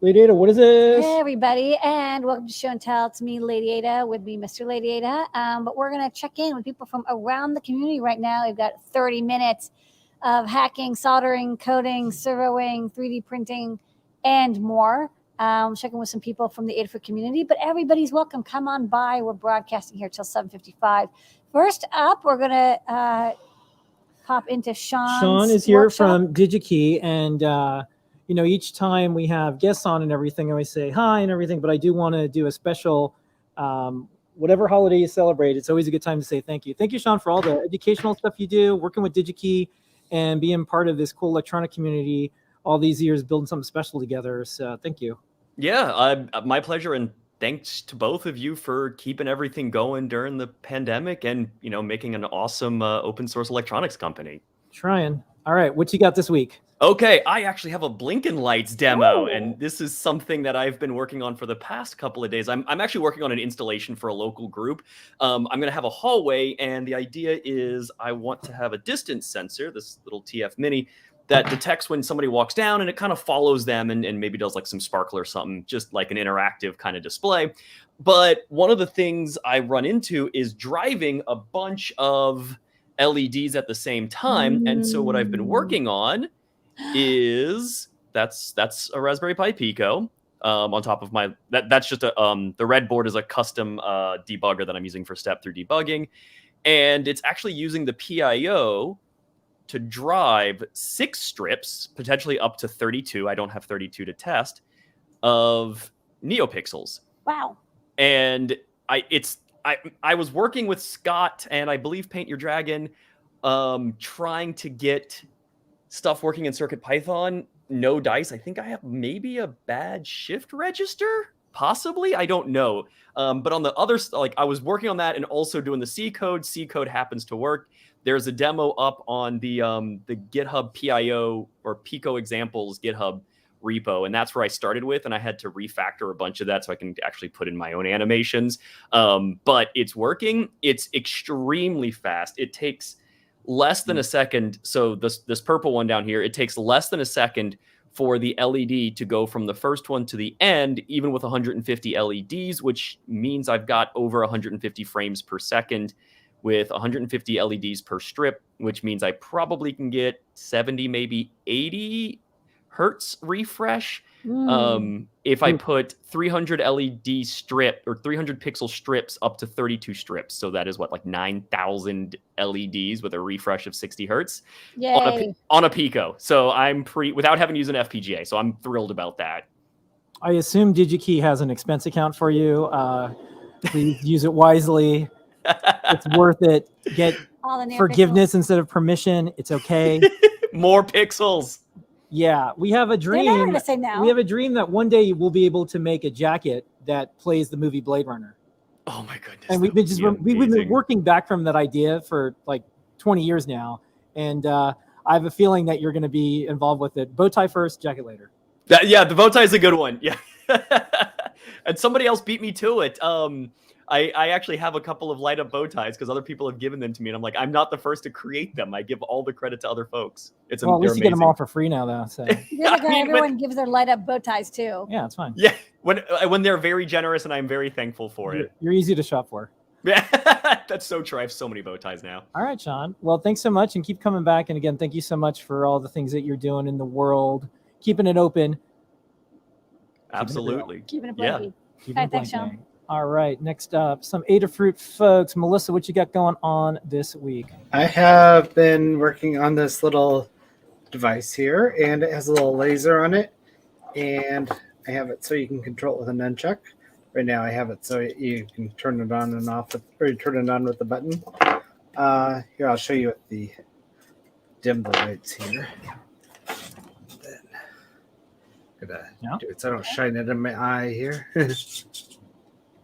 Lady Ada, what is this? Hey, everybody, and welcome to Show and Tell. It's me, Lady Ada, with me, Mr. Lady Ada. But we're going to check in with people from around the community right now. We've got 30 minutes of hacking, soldering, coding, servoing, 3D printing, and more. Checking with some people from the Adafruit community, but everybody's welcome. Come on by. We're broadcasting here till 7:55. First up, we're going to hop into Shawn's Shawn is here workshop. from Digikey, and each time we have guests on and everything, I always say hi and everything, but I do want to do a special, whatever holiday you celebrate, it's always a good time to say thank you. Thank you, Shawn, for all the educational stuff you do, working with Digikey, and being part of this cool electronic community all these years, building something special together. So thank you. Yeah, my pleasure, and thanks to both of you for keeping everything going during the pandemic and, making an awesome open source electronics company. Trying. All right, what you got this week? Okay, I actually have a blinking lights demo, and this is something that I've been working on for the past couple of days. I'm actually working on an installation for a local group. I'm going to have a hallway, and the idea is I want to have a distance sensor, this little TF Mini, that detects when somebody walks down, and it kind of follows them and maybe does like some sparkle or something, just like an interactive kind of display. But one of the things I run into is driving a bunch of LEDs at the same time. And so what I've been working on is that's a Raspberry Pi Pico on top of my that's just the red board is a custom debugger that I'm using for step through debugging, and it's actually using the PIO to drive 6 strips, potentially up to 32. I don't have 32 to test, of NeoPixels. Wow. And I was working with Scott and I believe Paint Your Dragon, trying to get stuff working in CircuitPython. No dice. I think I have maybe a bad shift register, possibly. I don't know. But on the other, I was working on that and also doing the C code. C code happens to work. There's a demo up on the GitHub PIO or Pico examples GitHub repo, and that's where I started with, and I had to refactor a bunch of that so I can actually put in my own animations. But it's working. It's extremely fast. It takes less than a second. So this purple one down here, it takes less than a second for the LED to go from the first one to the end, even with 150 LEDs, which means I've got over 150 frames per second with 150 LEDs per strip, which means I probably can get 70, maybe 80 hertz refresh. If I put 300 LED strip or 300 pixel strips up to 32 strips. So that is like 9,000 LEDs with a refresh of 60 hertz on a Pico. So I'm without having to use an FPGA. So I'm thrilled about that. I assume Digikey has an expense account for you. Please use it wisely. It's worth it. Get forgiveness instead of permission. It's okay. More pixels. Yeah, we have a dream. They're never gonna say no. We have a dream that one day we'll be able to make a jacket that plays the movie Blade Runner. Oh my goodness! And we've been working back from that idea for like 20 years now, and I have a feeling that you're going to be involved with it. Bow tie first, jacket later. Yeah, the bow tie is a good one. Yeah, and somebody else beat me to it. I actually have a couple of light up bow ties because other people have given them to me, and I'm like, I'm not the first to create them. I give all the credit to other folks. At least you get them all for free now, though. So everyone gives their light up bow ties too. Yeah, it's fine. Yeah, when they're very generous, and I'm very thankful for it. You're easy to shop for. Yeah, that's so true. I have so many bow ties now. All right, Shawn. Well, thanks so much, and keep coming back. And again, thank you so much for all the things that you're doing in the world, keeping it open. Absolutely. Keeping it blanky. Yeah. All right, thanks, Shawn. All right, next up, some Adafruit folks. Melissa, what you got going on this week? I have been working on this little device here, and it has a little laser on it, and I have it so you can control it with a nunchuck. Right now I have it so you can turn it on and off, or you turn it on with the button. Here, I'll show you what the dim the lights here. Then, do it so I don't shine it in my eye here.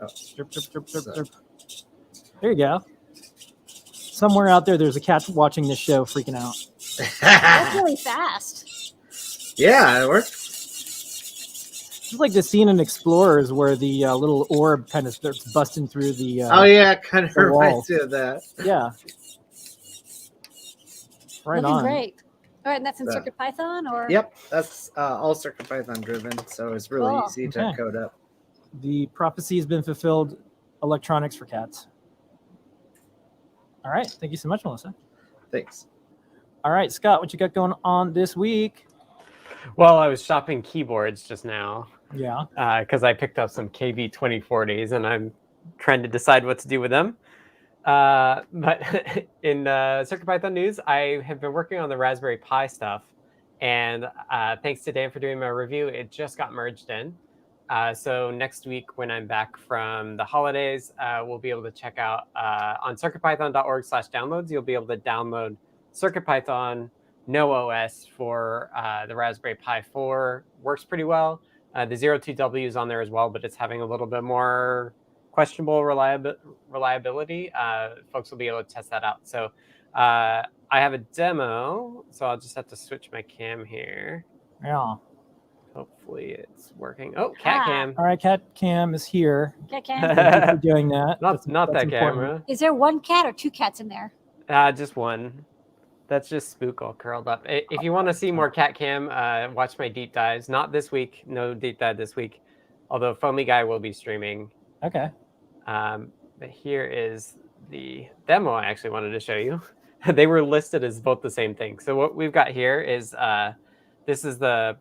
Oh. There you go. Somewhere out there's a cat watching this show freaking out. That's really fast. Yeah, it worked. It's like the scene in Explorers where the little orb kind of starts busting through the it kind of reminds me of that. Yeah. Right Looking on. great. All right, and that's in So- CircuitPython, or Yep, that's all CircuitPython driven, so it's really Cool. easy to Okay. code up. The prophecy has been fulfilled. Electronics for cats. All right. Thank you so much, Melissa. Thanks. All right, Scott, what you got going on this week? Well, I was shopping keyboards just now Yeah. because I picked up some KB2040s and I'm trying to decide what to do with them. But in CircuitPython news, I have been working on the Raspberry Pi stuff. And thanks to Dan for doing my review, it just got merged in. So next week, when I'm back from the holidays, we'll be able to check out on circuitpython.org/downloads. You'll be able to download CircuitPython no OS for the Raspberry Pi 4. Works pretty well. The 02W is on there as well, but it's having a little bit more questionable reliability. Folks will be able to test that out. So I have a demo, so I'll just have to switch my cam here. Yeah. Hopefully it's working. Oh, cat cam. All right, cat cam is here. cat cam? Thank you for doing that. Not That's that important. camera. Is there one cat or two cats in there? Just one. That's just Spook all curled up. If you want to see more cat cam, watch my deep dives. Not this week. No deep dive this week. Although Foamy Guy will be streaming. Okay. But here is the demo I actually wanted to show you. They were listed as both the same thing. So what we've got here is this is the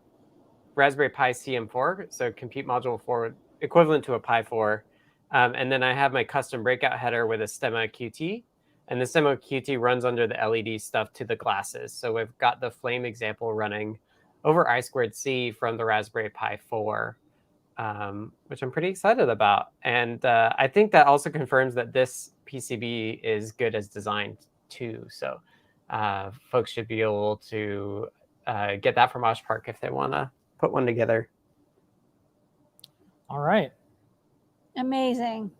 Raspberry Pi CM4, so Compute Module 4, equivalent to a Pi 4. And then I have my custom breakout header with a Stemma QT. And the Stemma QT runs under the LED stuff to the glasses. So we've got the Flame example running over I2C from the Raspberry Pi 4, which I'm pretty excited about. And I think that also confirms that this PCB is good as designed too. So folks should be able to get that from Osh Park if they want to put one together. All right. Amazing.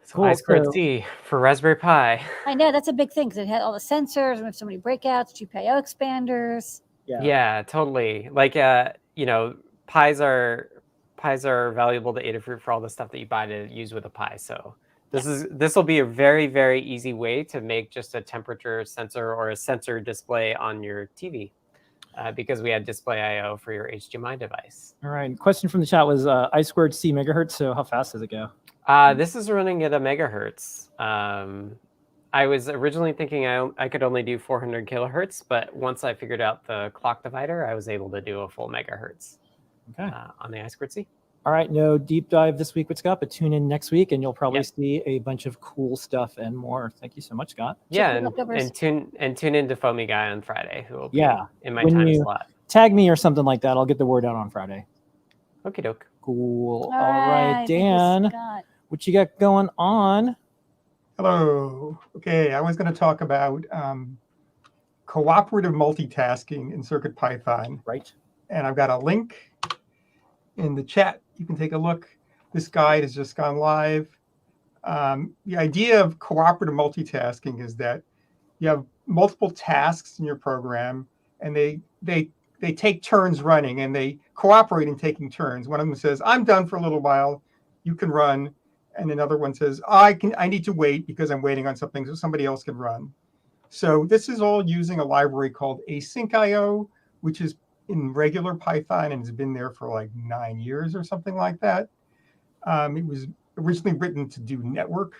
So Cool, I2C for Raspberry Pi. I know that's a big thing because it had all the sensors and we have so many breakouts, GPIO expanders. Yeah, totally. Like Pis are valuable to Adafruit for all the stuff that you buy to use with a Pi. So this will be a very, very easy way to make just a temperature sensor or a sensor display on your TV. Because we had display I/O for your HDMI device. All right. Question from the chat was I2C megahertz. So how fast does it go? This is running at a megahertz. I was originally thinking I could only do 400 kilohertz, but once I figured out the clock divider, I was able to do a full megahertz Okay. on the I2C. All right. No deep dive this week with Scott, but tune in next week and you'll probably Yep. see a bunch of cool stuff and more. Thank you so much, Scott. Yeah, the leftovers. and tune into Foamy Guy on Friday, who will be Yeah, in my when time you- slot. Tag me or something like that. I'll get the word out on Friday. Okie doke. Cool. All right, thank you, Dan, Scott. what you got going on? Hello. Okay, I was going to talk about cooperative multitasking in CircuitPython, Right. and I've got a link in the chat. You can take a look. This guide has just gone live. The idea of cooperative multitasking is that you have multiple tasks in your program, and they take turns running, and they cooperate in taking turns. One of them says, "I'm done for a little while. You can run." And another one says, I need to wait because I'm waiting on something so somebody else can run. So this is all using a library called async.io, which is in regular Python and has been there for like 9 years or something like that. It was originally written to do network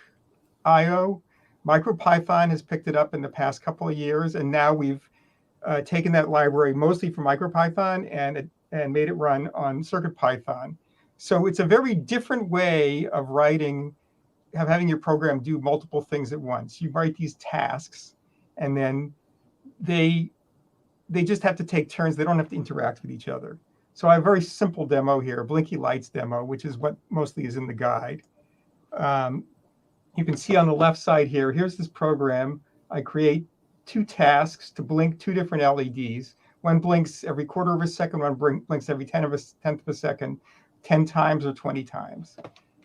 I/O. MicroPython has picked it up in the past couple of years, and now we've taken that library mostly from MicroPython and made it run on CircuitPython. So it's a very different way of writing, of having your program do multiple things at once. You write these tasks, and then they just have to take turns. They don't have to interact with each other. So I have a very simple demo here, a Blinky Lights demo, which is what mostly is in the guide. You can see on the left side here, here's this program. I create 2 tasks to blink 2 different LEDs. One blinks every quarter of a second, one blinks every tenth of a second, 10 times or 20 times.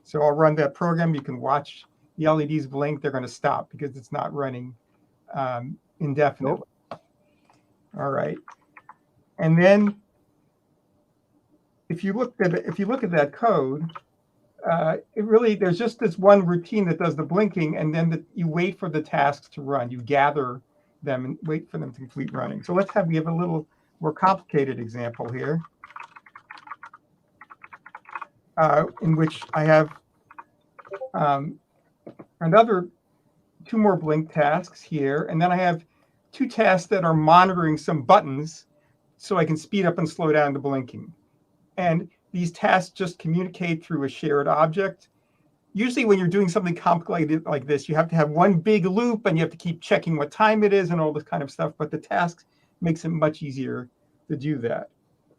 So I'll run that program. You can watch the LEDs blink. They're going to stop because it's not running indefinitely. Nope. All right. And then if you look at that code, there's just this one routine that does the blinking, and then you wait for the tasks to run. You gather them and wait for them to complete running. So we have a little more complicated example here, in which I have two more blink tasks here, and then I have two tasks that are monitoring some buttons so I can speed up and slow down the blinking. And these tasks just communicate through a shared object. Usually when you're doing something complicated like this, you have to have one big loop and you have to keep checking what time it is and all this kind of stuff, but the task makes it much easier to do that.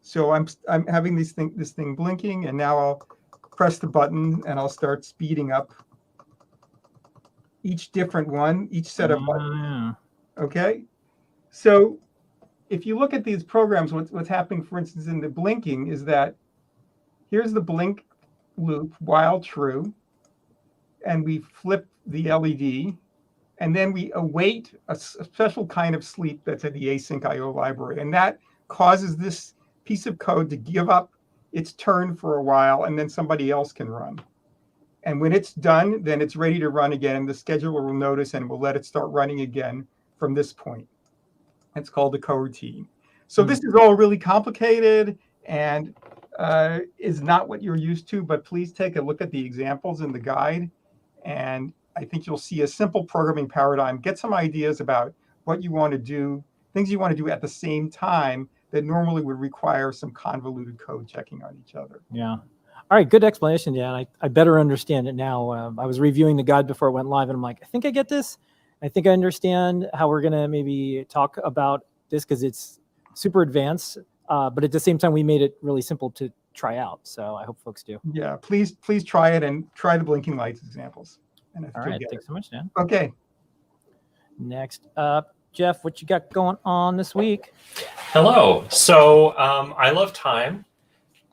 So I'm having this thing blinking, and now I'll press the button and I'll start speeding up each different one, each set of buttons. Okay, so if you look at these programs, what's happening, for instance, in the blinking is that here's the blink loop while true, and we flip the LED, and then we await a special kind of sleep that's at the async IO library, and that causes this piece of code to give up its turn for a while, and then somebody else can run. And when it's done, then it's ready to run again. The scheduler will notice and will let it start running again from this point. It's called the coroutine. So this is all really complicated and is not what you're used to, but please take a look at the examples in the guide. And I think you'll see a simple programming paradigm, get some ideas about what you want to do, things you want to do at the same time that normally would require some convoluted code checking on each other. Yeah. All right, good explanation, Dan. I better understand it now. I was reviewing the guide before it went live, and I'm like, I think I get this. I think I understand how we're going to maybe talk about this because it's super advanced, but at the same time, we made it really simple to try out. So I hope folks do. Yeah, please try it and try the blinking lights examples. And All right, thanks so much, Dan. Okay. Next up, Jeff, what you got going on this week? Hello. So I love time.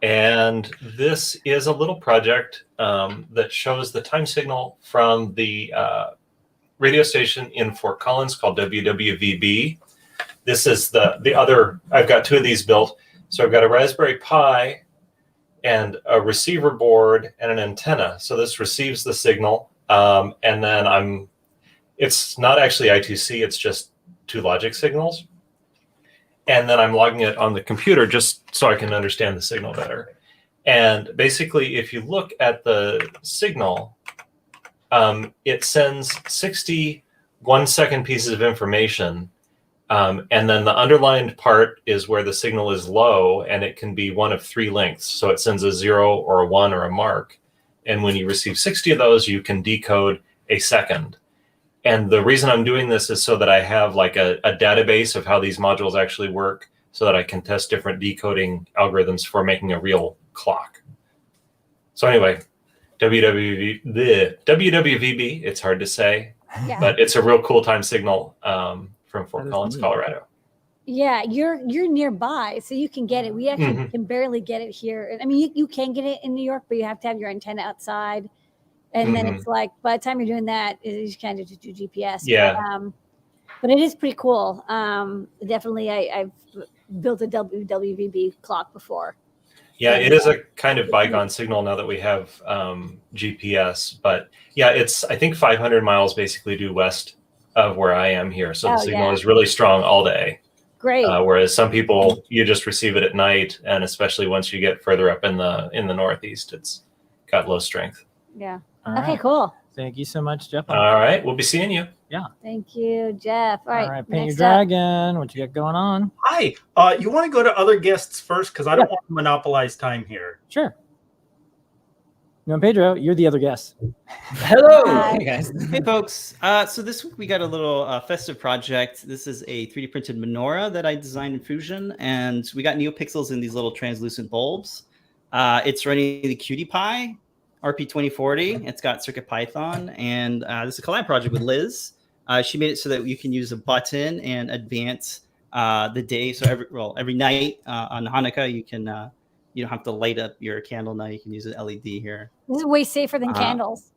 And this is a little project that shows the time signal from the radio station in Fort Collins called WWVB. This is the other, I've got two of these built. So I've got a Raspberry Pi and a receiver board and an antenna. So this receives the signal. And then it's not actually I2C, it's just two logic signals. And then I'm logging it on the computer just so I can understand the signal better. And basically, if you look at the signal, it sends 60 1-second pieces of information. And then the underlined part is where the signal is low, and it can be one of three lengths. So it sends a 0 or a 1 or a mark. And when you receive 60 of those, you can decode a second. And the reason I'm doing this is so that I have like a database of how these modules actually work so that I can test different decoding algorithms for making a real clock. So anyway, WWVB, it's hard to say, but it's a real cool time signal from Fort Collins, Colorado. Yeah, you're nearby, so you can get it. We actually can barely get it here. I mean, you can get it in New York, but you have to have your antenna outside. And then it's like, by the time you're doing that, you kind of just do GPS. Yeah. But it is pretty cool. Definitely, I've built a WWVB clock before. Yeah, it is a kind of bygone signal now that we have GPS. But yeah, it's, I think, 500 miles basically due west of where I am here. So the signal is really strong all day. Great. Whereas some people, you just receive it at night. And especially once you get further up in the Northeast, it's got low strength. Yeah. All Okay, right. cool. Thank you so much, Jeff. All right, we'll be seeing you. Yeah. Thank you, Jeff. All right, Paint Your next up. Dragon. What you got going on? Hi. You want to go to other guests first? Because I don't want to monopolize time here. Sure. No, Pedro, you're the other guest. Hello. Hi. Hey, guys. Hey, folks. So this week we got a little festive project. This is a 3D printed menorah that I designed in Fusion, and we got NeoPixels in these little translucent bulbs. It's running the Qt Py RP2040. It's got CircuitPython, and this is a collab project with Liz. She made it so that you can use a button and advance the day. So every night on Hanukkah, you can you don't have to light up your candle now. You can use an LED here. This is way safer than candles.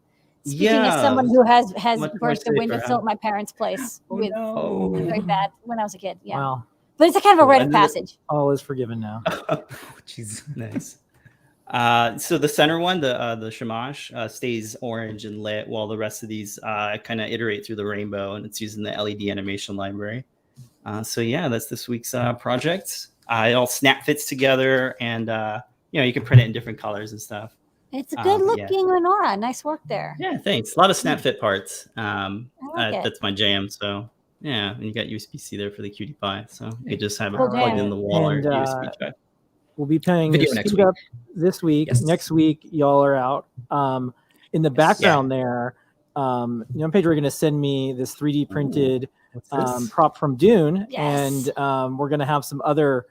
Speaking as yeah, someone who has much more burst the safer, windowsill at my parents' place with no. like that when I was a kid. Yeah, Wow. but it's a kind of a rite of And then- passage. All is forgiven now. Jeez, nice. So the center one, the Shamash, stays orange and lit, while the rest of these kind of iterate through the rainbow, and it's using the LED animation library. So yeah, that's this week's project. It all snap fits together, and you can print it in different colors and stuff. It's a good looking menorah. Nice work there. Yeah, thanks. A lot of snap fit parts. I like it. That's my jam. So yeah, and you got USB-C there for the cutie pie, so you could just have it Cool plugged jam. in the wall or And, USB drive. We'll be playing Video the next Speed week. Up this week. Yes. Next week, y'all are out. In the background there, Pedro, you're going to send me this 3D printed prop from Dune, Yes. and we're going to have some other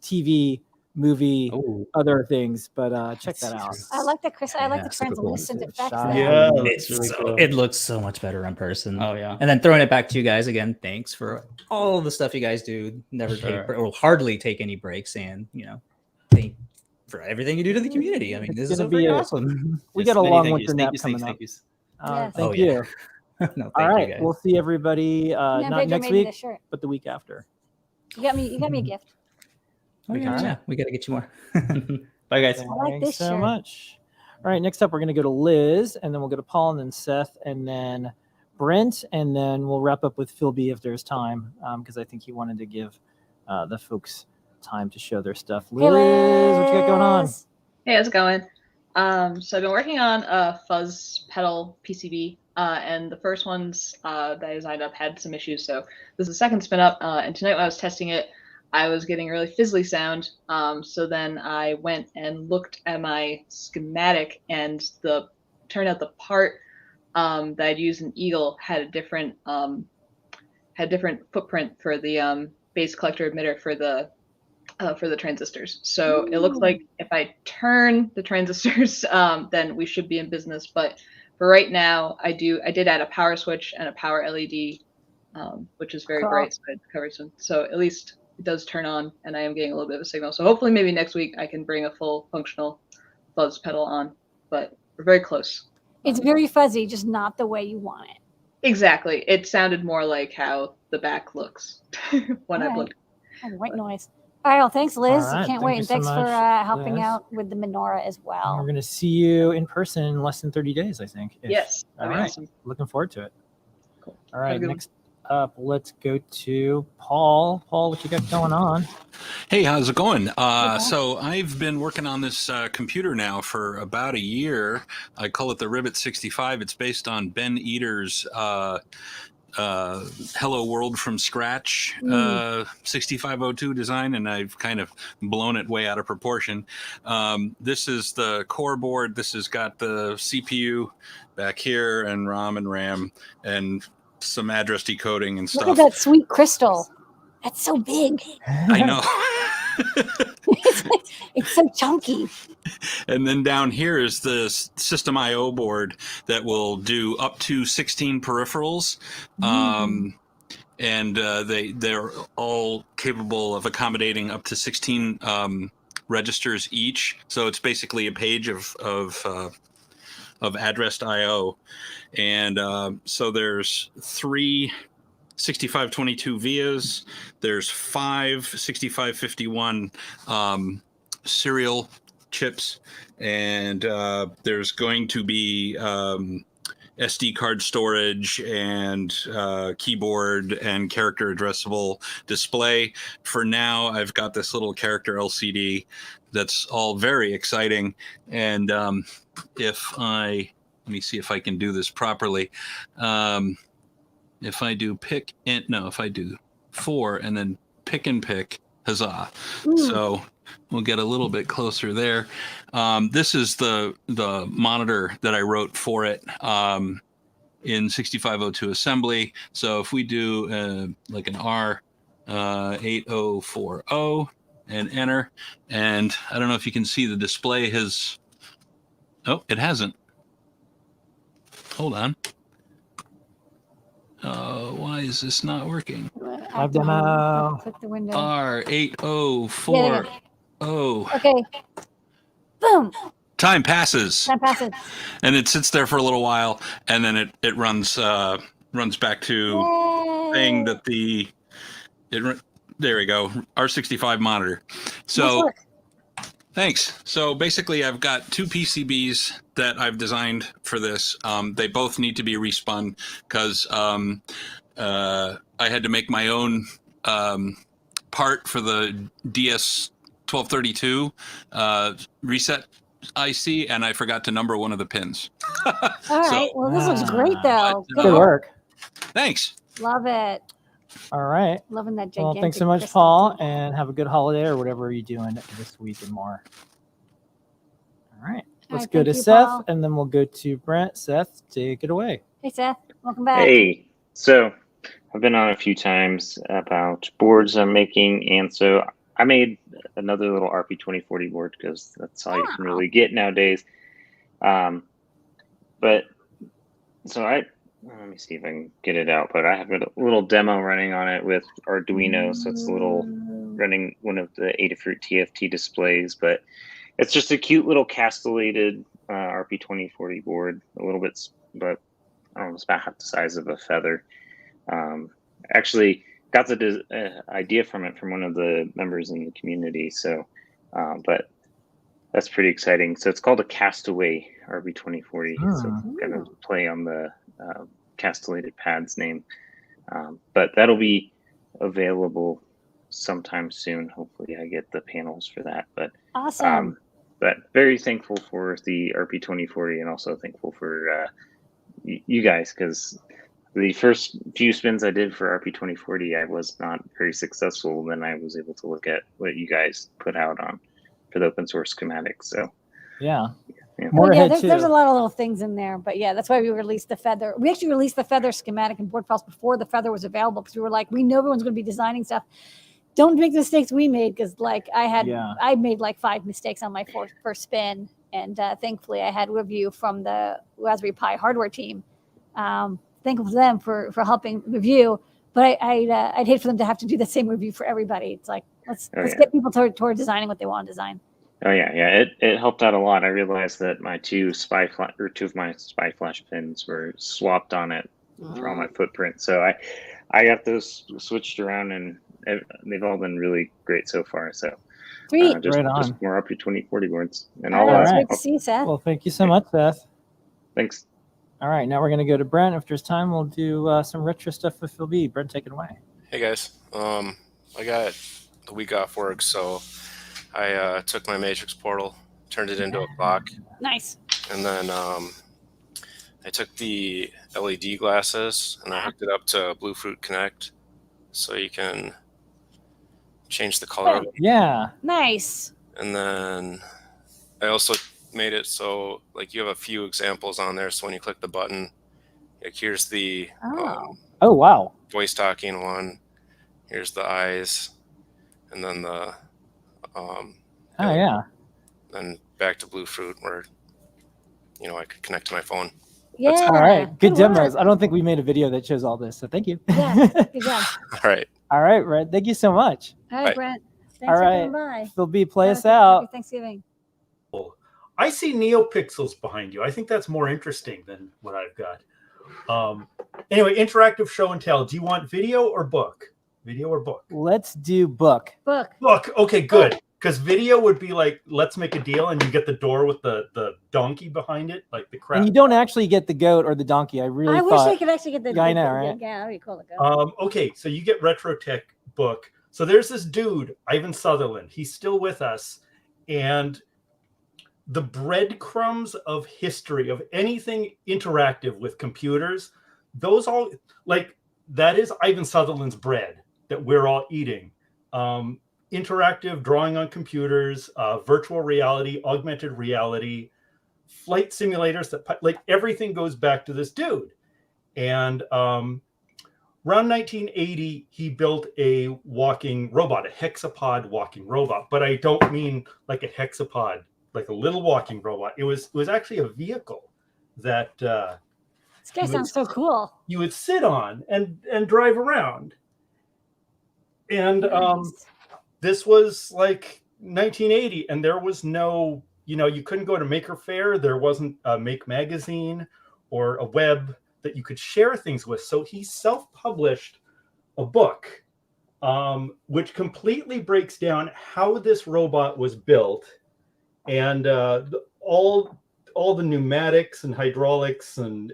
TV, movie, other things. But check that out. I like the Chris. I like the super cool. translucent effects. Shot. There. It looks so much better in person. Oh yeah. And then throwing it back to you guys again, thanks for all the stuff you guys do. Never take or hardly take any breaks, and thank for everything you do to the community. I mean, this is gonna so be freaking awesome. We got a Many long thank winter yous, nap thank yous, coming thank up. yous. Yes. Thank Oh, you. yeah. No, thank All you right, guys. we'll see everybody Yeah, not Pedro next made me the week, shirt. but the week after. You got me a gift. Oh, yeah, we got to get you more. Bye guys. I like Thanks this so shirt. much. All right, next up, we're going to go to Liz, and then we'll go to Paul, and then Seth, and then Brent, and then we'll wrap up with Phil B if there's time, because I think he wanted to give the folks time to show their stuff. Liz, what you got going on? Liz. Hey, how's it going? So I've been working on a fuzz pedal PCB, and the first ones that I designed up had some issues. So this is the second spin up, and tonight when I was testing it, I was getting a really fizzly sound. So then I went and looked at my schematic, and turned out the part that I'd used in Eagle had a different footprint for the base collector emitter for the transistors. So it looks like if I turn the transistors, then we should be in business. But for right now, I did add a power switch and a power LED, which is very Cool. bright, so it covers them. So at least it does turn on, and I am getting a little bit of a signal. So hopefully maybe next week I can bring a full functional fuzz pedal on, but we're very close. It's very fuzzy, just not the way you want it. Exactly. It sounded more like how the back looks when I Alright. looked. And white noise. All right, well, thanks, Liz. All right, Can't thank wait. you And so thanks for much, helping Liz. out with the menorah as And well. we're going to see you in person in less than 30 days, I think. Yes. All That'd be right. awesome. Looking forward to it. Cool. All Have a right, good one. next up, let's go to Paul. Paul, what you got going on? Hey, how's it going? Paul. So I've been working on this computer now for about a year. I call it the Ribbit 65. It's based on Ben Eater's Hello World from Scratch 6502 design, and I've kind of blown it way out of proportion. This is the core board. This has got the CPU back here and ROM and RAM and some address decoding and Look stuff. at that sweet crystal. That's so big. I know. It's so chunky. And then down here is the system I/O board that will do up to 16 peripherals. And they're all capable of accommodating up to 16 registers each. So it's basically a page of addressed I/O. And so there's 3 6522 vias. There's 5 6551 serial chips, and there's going to be SD card storage and keyboard and character addressable display. For now, I've got this little character LCD that's all very exciting. And let me see if I can do this properly. If I do if I do 4 and then pick and pick, huzzah. So we'll get a little bit closer there. This is the monitor that I wrote for it in 6502 assembly. So if we do like an R8040 and enter, and I don't know if you can see the display has, it hasn't. Hold on. Why is this not working? Live demo. Click the window. R8040. Okay. Boom. Time passes. Time passes. And it sits there for a little while, and then it runs back to saying that there we go, R65 monitor. Nice So work. Thanks. So basically, I've got two PCBs that I've designed for this. They both need to be respun because I had to make my own part for the DS 1232 reset IC, and I forgot to number one of the pins. All right. Well, this looks great, though. Good work. Thanks. Love it. All right. Loving that Well, gigantic. thanks so much, crystal Paul, too. and have a good holiday or whatever you're doing this week and more. All right. Let's right, go thank to you, Seth, Paul. and then we'll go to Brent. Seth, take it away. Hey, Seth. Welcome back. Hey, so I've been on a few times about boards I'm making, and so I made another little RP 2040 board because that's all you can really get nowadays. But so let me see if I can get it out. But I have a little demo running on it with Arduino, so it's a little running one of the Adafruit TFT displays. But it's just a cute little castellated RP 2040 board, a little bit, but I don't know, it's about half the size of a feather. Actually, got the idea from it from one of the members in the community. So, but that's pretty exciting. So it's called a Castaway RB 2040. So it's going to play on the castellated pad's name. But that'll be available sometime soon. Hopefully I get the panels for that. But Awesome. But very thankful for the RP 2040 and also thankful for you guys, because the first few spins I did for RP 2040, I was not very successful. Then I was able to look at what you guys put out on for the open source schematics. So yeah. Well, yeah, there's a lot of little things in there, but yeah, that's why we released the feather. We actually released the feather schematic and board files before the feather was available because we were like, we know everyone's going to be designing stuff. Don't make the mistakes we made, because like I made like 5 mistakes on my first spin, and thankfully I had review from the Raspberry Pi hardware team. Thankful to them for helping review, but I'd hate for them to have to do the same review for everybody. It's like let's get people toward designing what they want to design. Oh yeah. It helped out a lot. I realized that my two of my spy flash pins were swapped on it for all my footprint. So I got those switched around, and they've all been really great so far. So Sweet. just more up to 2040 boards, and all right, that. great to see you, Seth. Well, thank you so much, Seth. Thanks. All right, now we're going to go to Brent. If there's time, we'll do some retro stuff with Phil B. Brent, take it away. Hey guys, I got the week off work, so I took my Matrix portal, turned it into a clock. Nice. And then I took the LED glasses and I hooked it up to Bluefruit Connect, so you can change the color of it. Yeah. Nice. And then I also made it so like you have a few examples on there, so when you click the button, like here's the oh wow, voice talking one, here's the eyes, and then the then back to Bluefruit where I could connect to my phone. Yeah. All right, good demos. Work. I don't think we made a video that shows all this, so thank you. Yeah, good job. All right. All right, Brent. Thank you so much. All right, Brent. Thanks All for right, coming by. Phil B, play us Happy out. Thanksgiving. I see NeoPixels behind you. I think that's more interesting than what I've got. Anyway, interactive show and tell. Do you want video or book? Video or book? Let's do book. Book. Okay, good. Because video would be like, let's make a deal, and you get the door with the donkey behind it, like the crap. And you don't actually get the goat or the donkey. I wish I could actually get the. Yeah, I know, right? Yeah, that'd be cool. To go. Okay, so you get RetroTech book. So there's this dude, Ivan Sutherland. He's still with us, and the breadcrumbs of history of anything interactive with computers, those all like that is Ivan Sutherland's bread that we're all eating. Interactive drawing on computers, virtual reality, augmented reality, flight simulators, that like everything goes back to this dude. And around 1980, he built a walking robot, a hexapod walking robot. But I don't mean like a hexapod, like a little walking robot. It was actually a vehicle that this guy sounds so cool. You would sit on and drive around. And Nice. This was like 1980, and there was no, you couldn't go to Maker Faire. There wasn't a Make Magazine or a web that you could share things with. So he self-published a book, which completely breaks down how this robot was built and all the pneumatics and hydraulics and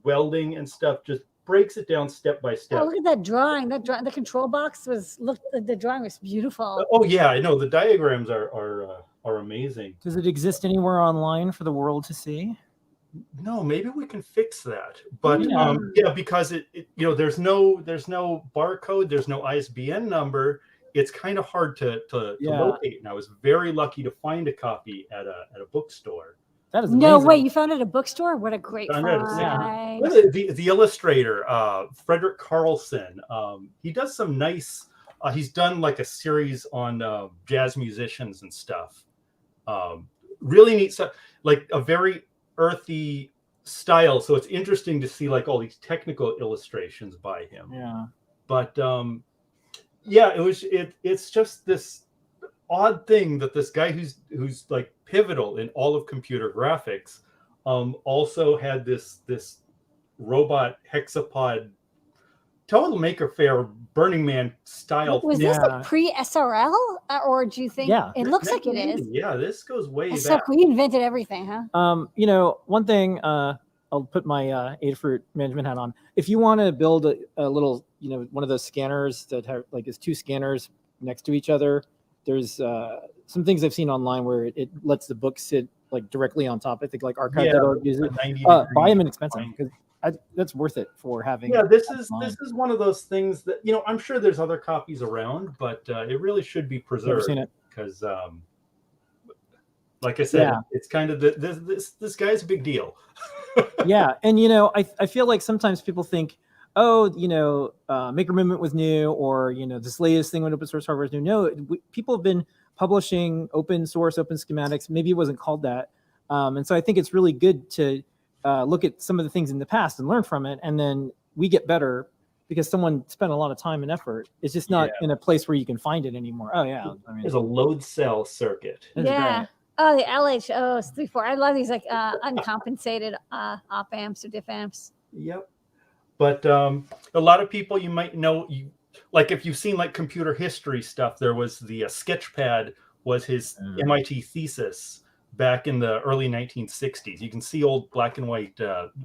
welding and stuff just breaks it down step by step. Oh, look at that drawing. The control box the drawing was beautiful. Oh yeah, I know, the diagrams are amazing. Does it exist anywhere online for the world to see? No, maybe we can fix that. But yeah, because it there's no barcode, there's no ISBN number. It's kind of hard to locate. And I was very lucky to find a copy at a bookstore. That is no amazing. way. You found it at a bookstore? What a great find. The illustrator, Frederick Carlson, he does some nice, he's done like a series on jazz musicians and stuff. Really neat stuff, like a very earthy style. So it's interesting to see like all these technical illustrations by him. Yeah. But yeah, it's just this odd thing that this guy who's like pivotal in all of computer graphics also had this robot hexapod total Maker Faire Burning Man style. Was this a pre-SRL, or do you think? Yeah, it looks like it is. Yeah, this goes way back. So we invented everything, huh? One thing, I'll put my Adafruit management hat on. If you want to build a little, one of those scanners that have like is two scanners next to each other, there's some things I've seen online where it lets the book sit like directly on top. I think like archive.org uses it. Buy them inexpensive because that's worth it for having. Yeah, this is one of those things that I'm sure there's other copies around, but it really should be preserved because, like I said, it's kind of this guy's a big deal. Yeah, and I feel like sometimes people think, Maker Movement was new, or this latest thing with open source hardware is new. No, people have been publishing open source, open schematics. Maybe it wasn't called that, and so I think it's really good to look at some of the things in the past and learn from it, and then we get better because someone spent a lot of time and effort. It's just not in a place where you can find it anymore. Oh yeah, there's a load cell circuit. Yeah. Oh, the LHO 3.4. I love these like uncompensated op amps or diff amps. Yep. But a lot of people you might know, like if you've seen like computer history stuff, there was the Sketchpad was his MIT thesis back in the early 1960s. You can see old black and white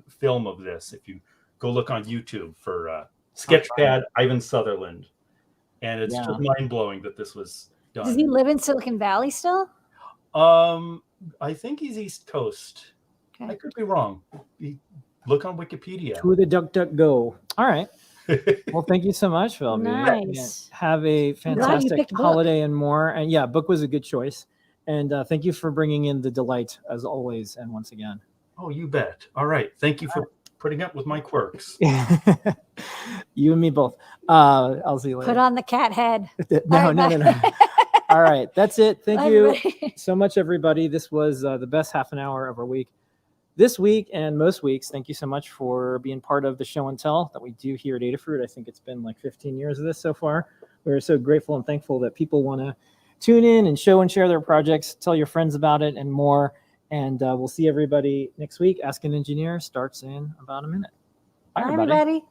film of this if you go look on YouTube for Sketchpad Ivan Sutherland. And it's just mind-blowing that this was done. Does he live in Silicon Valley still? I think he's East Coast. Okay. I could be wrong. Look on Wikipedia. To the duck go. All right. Well, thank you so much, Phil. Nice. Have a fantastic holiday and more. And yeah, book was a good choice. And thank you for bringing in the delight as always. And once again. Oh, you bet. All right. Thank you for putting up with my quirks. You and me both. I'll see you later. Put on the cat head. No. All right. That's it. Thank you so much, everybody. This was the best half an hour of our week. This week and most weeks, thank you so much for being part of the show and tell that we do here at Adafruit. I think it's been like 15 years of this so far. We're so grateful and thankful that people want to tune in and show and share their projects, tell your friends about it and more. And we'll see everybody next week. Ask an Engineer starts in about a minute. Bye, everybody.